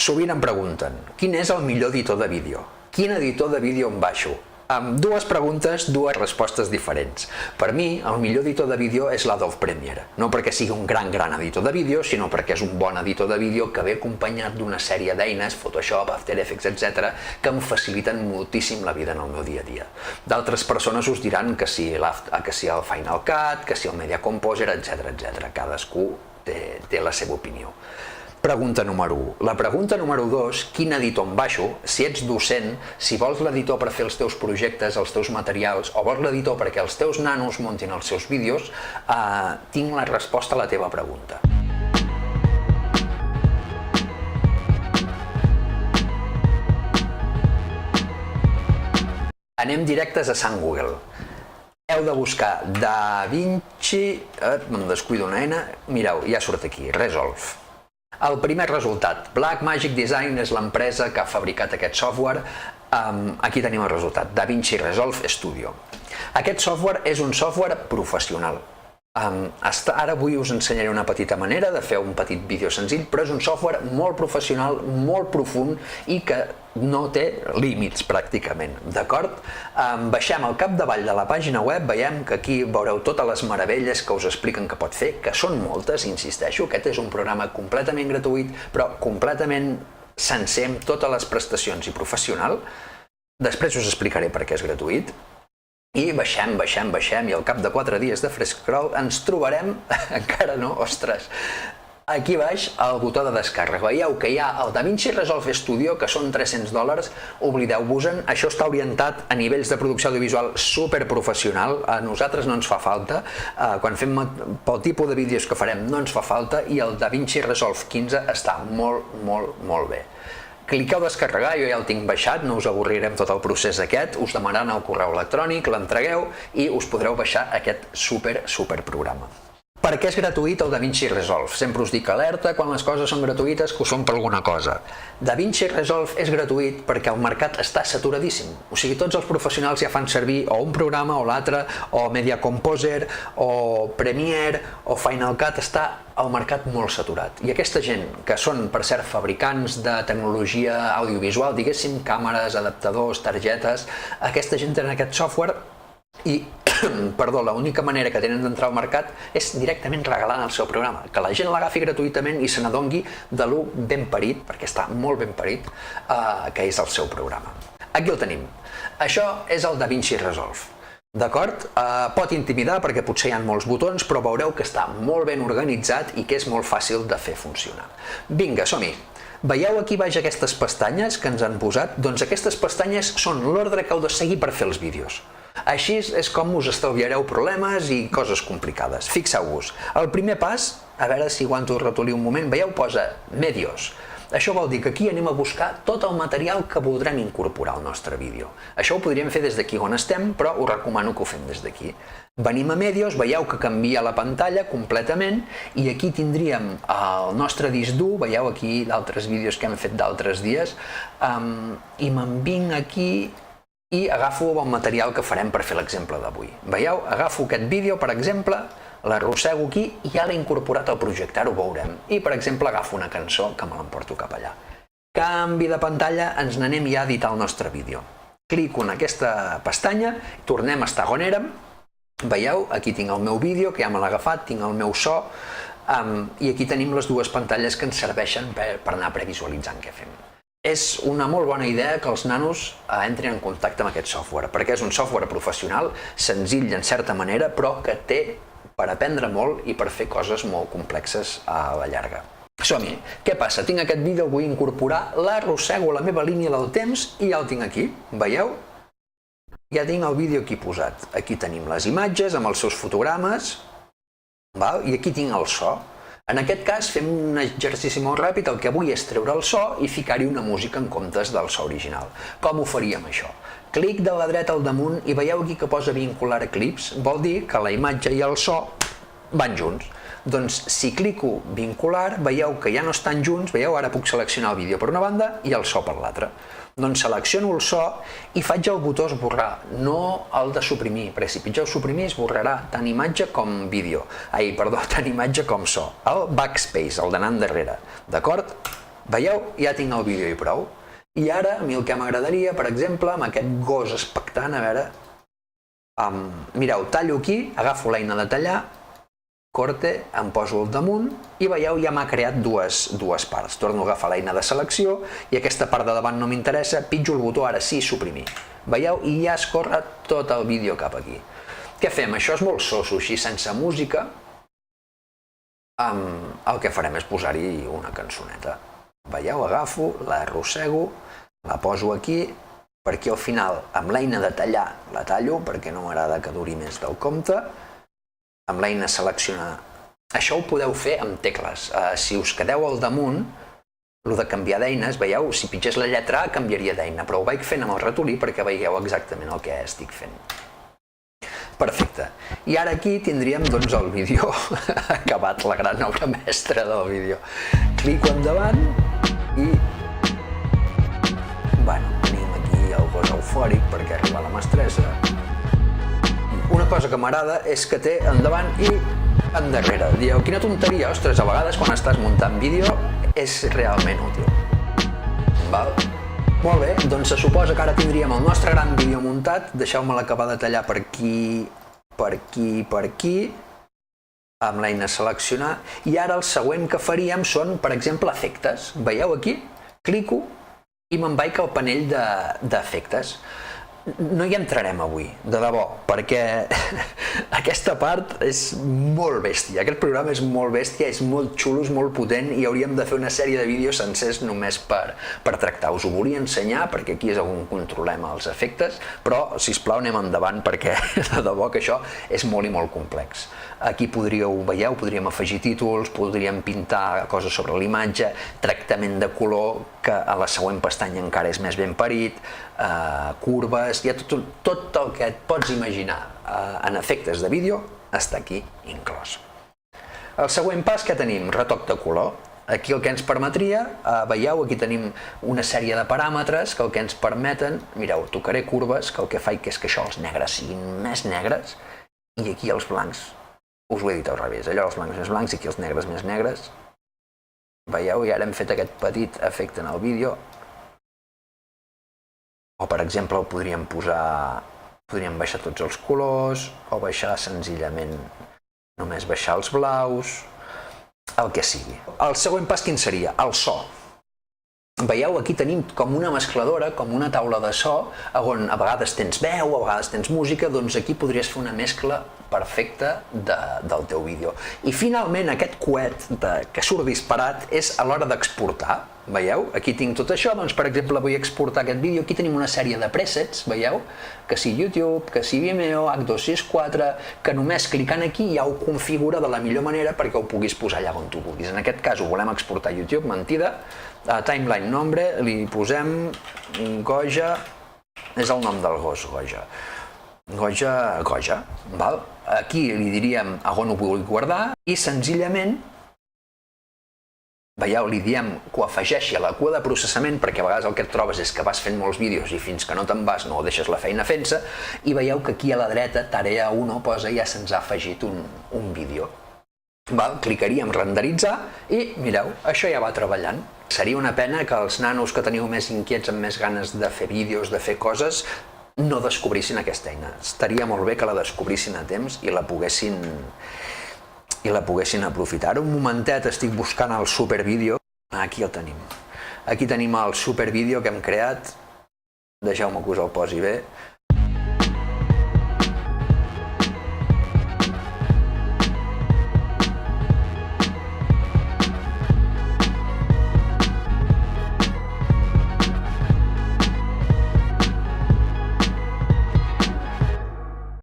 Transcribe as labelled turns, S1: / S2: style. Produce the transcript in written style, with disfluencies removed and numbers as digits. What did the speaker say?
S1: Sovint em pregunten, quin és el millor editor de vídeo? Quin editor de vídeo em baixo? Amb dues preguntes, dues respostes diferents. Per mi, el millor editor de vídeo és l'Adobe Premiere. No perquè sigui un gran editor de vídeo, sinó perquè és un bon editor de vídeo que ve acompanyat d'una sèrie d'eines, Photoshop, After Effects, etc., que em faciliten moltíssim la vida en el meu dia a dia. D'altres persones us diran que si el Final Cut, que si el Media Composer, etc. Cadascú té la seva opinió. Pregunta número 1. La pregunta número 2, quin editor em baixo? Si ets docent, si vols l'editor per fer els teus projectes, els teus materials, o vols l'editor perquè els teus nanos muntin els seus vídeos, tinc la resposta a la teva pregunta. Anem directes a Sant Google. Heu de buscar DaVinci, me'n descuido una eina, mireu, ja surt aquí, Resolve. El primer resultat, Blackmagic Design és l'empresa que ha fabricat aquest software. Aquí tenim el resultat, DaVinci Resolve Studio. Aquest software és un software professional. Ara avui us ensenyaré una petita manera de fer un petit vídeo senzill, però és un software molt professional, molt profund i que no té límits pràcticament, d'acord? Baixem al capdavall de la pàgina web, veiem que aquí veureu totes les meravelles que us expliquen que pot fer, que són moltes, insisteixo, aquest és un programa completament gratuït, però completament sencer, amb totes les prestacions i professional. Després us explicaré per què és gratuït. I baixem, i al cap de 4 dies de free scroll ens trobarem, encara no, ostres, aquí baix el botó de descàrrega. Veieu que hi ha el DaVinci Resolve Studio, que són $300, oblideu-vos-en, això està orientat a nivells de producció audiovisual superprofessional, a nosaltres no ens fa falta, quan fem pel tipus de vídeos que farem no ens fa falta, i el DaVinci Resolve 15 està molt bé. Cliqueu descarregar, jo ja el tinc baixat, no us avorrirem tot el procés aquest, us demanaran el correu electrònic, l'entregueu i us podreu baixar aquest super programa. Per què és gratuït el DaVinci Resolve? Sempre us dic alerta quan les coses són gratuïtes, que ho són per alguna cosa. DaVinci Resolve és gratuït perquè el mercat està saturadíssim. O sigui, tots els professionals ja fan servir o un programa o l'altre, o Media Composer, o Premiere, o Final Cut, està el mercat molt saturat. I aquesta gent, que són, per cert, fabricants de tecnologia audiovisual, diguéssim, càmeres, adaptadors, targetes, aquesta gent tenen aquest software i, perdó, l'única manera que tenen d'entrar al mercat és directament regalant el seu programa, que la gent l'agafi gratuïtament i se n'adongui de lo ben parit, perquè està molt ben parit, que és el seu programa. Aquí el tenim. Això és el DaVinci Resolve. D'acord? Pot intimidar perquè potser hi ha molts botons, però veureu que està molt ben organitzat i que és molt fàcil de fer funcionar. Vinga, som-hi! Veieu aquí baix aquestes pestanyes que ens han posat? Doncs aquestes pestanyes són l'ordre que heu de seguir per fer els vídeos. Així és com us estalviareu problemes i coses complicades. Fixeu-vos, el primer pas, a veure si aguanto el ratolí un moment, veieu, posa Medios. Això vol dir que aquí anem a buscar tot el material que voldrem incorporar al nostre vídeo. Això ho podríem fer des d'aquí on estem, però us recomano que ho fem des d'aquí. Venim a Medios, veieu que canvia la pantalla completament i aquí tindríem el nostre disc dur, veieu aquí d'altres vídeos que hem fet d'altres dies, i me'n vinc aquí i agafo el material que farem per fer l'exemple d'avui. Veieu, agafo aquest vídeo, per exemple, l'arrossego aquí i ja l'he incorporat al projecte, ara ho veurem. I, per exemple, agafo una cançó que me l'emporto cap allà. Canvi de pantalla, ens n'anem ja a editar el nostre vídeo. Clico en aquesta pestanya, tornem a estar on érem. Veieu, aquí tinc el meu vídeo, que ja me l'he agafat, tinc el meu so, i aquí tenim les dues pantalles que ens serveixen per anar previsualitzant què fem. És una molt bona idea que els nanos entrin en contacte amb aquest software, perquè és un software professional, senzill en certa manera, però que té per aprendre molt i per fer coses molt complexes a la llarga. Som-hi! Què passa? Tinc aquest vídeo, el vull incorporar, l'arrossego a la meva línia del temps i ja el tinc aquí. Veieu? Ja tinc el vídeo aquí posat. Aquí tenim les imatges amb els seus fotogrames i aquí tinc el so. En aquest cas fem un exercici molt ràpid, el que vull és treure el so i ficar-hi una música en comptes del so original. Com ho faríem això? Clic de la dreta al damunt i veieu aquí que posa vincular clips, vol dir que la imatge i el so van junts. Doncs si clico vincular, veieu que ja no estan junts, veieu, ara puc seleccionar el vídeo per una banda i el so per l'altra. Doncs selecciono el so i faig el botó esborrar, no el de suprimir, perquè si pitgeu suprimir esborrarà tant imatge com vídeo. Tant imatge com so. El backspace, el d'anar endarrere. D'acord? Veieu? Ja tinc el vídeo i prou. I ara, a mi el que m'agradaria, per exemple, amb aquest gos expectant, a veure... Mireu, tallo aquí, agafo l'eina de tallar, corte, em poso al damunt i veieu, ja m'ha creat dues parts. Torno a agafar l'eina de selecció i aquesta part de davant no m'interessa, pitjo el botó ara sí, suprimir. Veieu? I ja escorre tot el vídeo cap aquí. Què fem? Això és molt soso, així sense música. El que farem és posar-hi una cançoneta. Veieu? Agafo, l'arrossego, la poso aquí, perquè al final, amb l'eina de tallar, la tallo, perquè no m'agrada que duri més del compte. Amb l'eina seleccionar. Això ho podeu fer amb tecles. Si us quedeu al damunt, el de canviar d'eines, veieu, si pitgés la lletra A canviaria d'eina, però ho vaig fent amb el ratolí perquè veieu exactament el que estic fent. Perfecte. I ara aquí tindríem doncs el vídeo acabat, la gran obra mestra del vídeo. Clico endavant i... Bueno, tenim aquí el gos eufòric perquè arriba la mestressa. Una cosa que m'agrada és que té endavant i endarrere. Dieu, quina tonteria, ostres, a vegades quan estàs muntant vídeo és realment útil. Val? Molt bé, doncs se suposa que ara tindríem el nostre gran vídeo muntat. Deixeu-me l'acabar de tallar per aquí, per aquí, amb l'eina seleccionar. I ara el següent que faríem són, per exemple, efectes. Veieu aquí? Clico i me'n vaig al panell d'efectes. No hi entrarem avui, de debò, perquè aquesta part és molt bèstia. Aquest programa és molt bèstia, és molt xulo, és molt potent i hauríem de fer una sèrie de vídeos sencers només per tractar. Us ho volia ensenyar perquè aquí és on controlem els efectes, però, sisplau, anem endavant perquè de debò que això és molt i molt complex. Aquí veieu, podríem afegir títols, podríem pintar coses sobre l'imatge, tractament de color, que a la següent pestanya encara és més ben parit, curves, hi ha tot el que et pots imaginar en efectes de vídeo està aquí inclòs. El següent pas que tenim, retoc de color. Aquí el que ens permetria, veieu, aquí tenim una sèrie de paràmetres que el que ens permeten, mireu, tocaré curves, que el que faig és que això els negres siguin més negres i aquí els blancs, us ho he dit al revés, allò els blancs més blancs i aquí els negres més negres. Veieu, i ara hem fet aquest petit efecte en el vídeo. O, per exemple, podríem baixar tots els colors, o baixar senzillament, només baixar els blaus, el que sigui. El següent pas quin seria? El so. Veieu, aquí tenim com una mescladora, com una taula de so, on a vegades tens veu, a vegades tens música, doncs aquí podries fer una mescla perfecta del teu vídeo. I finalment aquest coet que surt disparat és a l'hora d'exportar. Veieu? Aquí tinc tot això, doncs per exemple vull exportar aquest vídeo, aquí tenim una sèrie de presets, veieu? Que si YouTube, que si Vimeo, H264, que només clicant aquí ja ho configura de la millor manera perquè ho puguis posar allà on tu vulguis. En aquest cas ho volem exportar a YouTube, mentida, a timeline nombre, li posem Goja, és el nom del gos, Goja. Goja, val? Aquí li diríem on ho vull guardar i senzillament, veieu, li diem que ho afegeixi a la cua de processament perquè a vegades el que et trobes és que vas fent molts vídeos i fins que no te'n vas no deixes la feina fent-se i veieu que aquí a la dreta, tarea 1, posa ja se'ns ha afegit un vídeo. Clicaríem renderitzar i mireu, això ja va treballant. Seria una pena que els nanos que teniu més inquiets amb més ganes de fer vídeos, de fer coses, no descobrissin aquesta eina. Estaria molt bé que la descobrissin a temps i la poguessin aprofitar. Un momentet, estic buscant el supervídeo. Aquí el tenim. Aquí tenim el supervídeo que hem creat. Deixeu-me que us el posi bé.